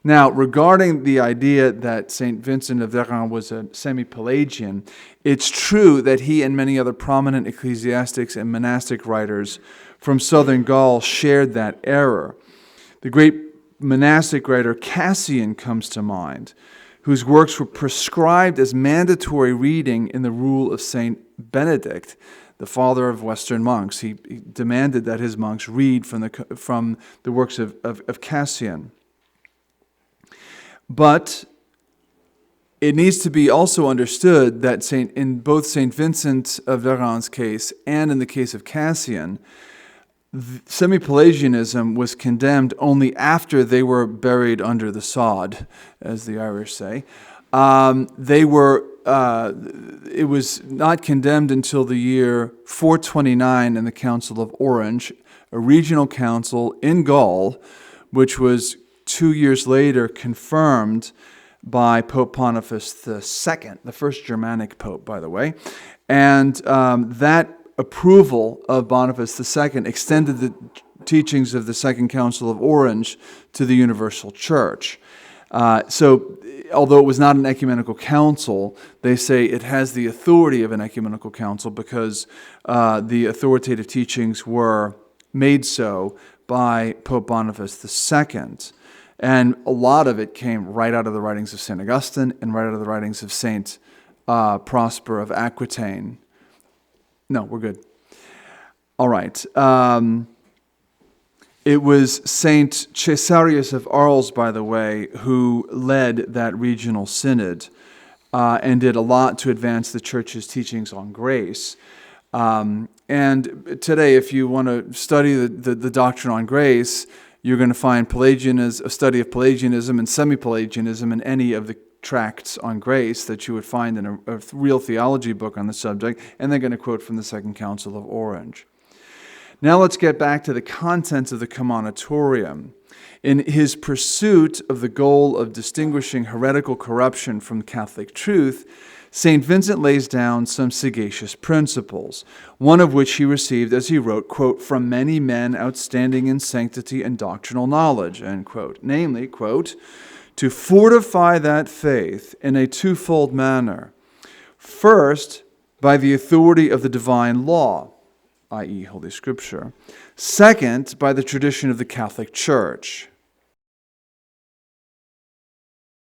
Now, regarding the idea that St. Vincent of Lerins was a semi-Pelagian, it's true that he and many other prominent ecclesiastics and monastic writers from southern Gaul shared that error. The great monastic writer Cassian comes to mind, whose works were prescribed as mandatory reading in the rule of St. Benedict, the father of Western monks. He demanded that his monks read from the works of Cassian. But it needs to be also understood that in both St. Vincent of Lerins' case and in the case of Cassian, semi-Pelagianism was condemned only after they were buried under the sod, as the Irish say. It was not condemned until the year 429 in the Council of Orange, a regional council in Gaul, which was 2 years later confirmed by Pope Boniface II, the first Germanic pope, by the way. And that approval of Boniface II extended the teachings of the Second Council of Orange to the Universal Church. So, although it was not an ecumenical council, they say it has the authority of an ecumenical council because the authoritative teachings were made so by Pope Boniface II. And a lot of it came right out of the writings of St. Augustine and right out of the writings of St. Prosper of Aquitaine. No, we're good. All right. It was St. Cesarius of Arles, by the way, who led that regional synod and did a lot to advance the Church's teachings on grace. And today, if you want to study the doctrine on grace, you're going to find a study of Pelagianism and semi-Pelagianism in any of the tracts on grace that you would find in a real theology book on the subject, and they're going to quote from the Second Council of Orange. Now let's get back to the contents of the Commonitarium. In his pursuit of the goal of distinguishing heretical corruption from Catholic truth, St. Vincent lays down some sagacious principles, one of which he received as he wrote, quote, "from many men outstanding in sanctity and doctrinal knowledge," end quote. Namely, quote, "to fortify that faith in a twofold manner. First, by the authority of the divine law, i.e. Holy Scripture. Second, by the tradition of the Catholic Church."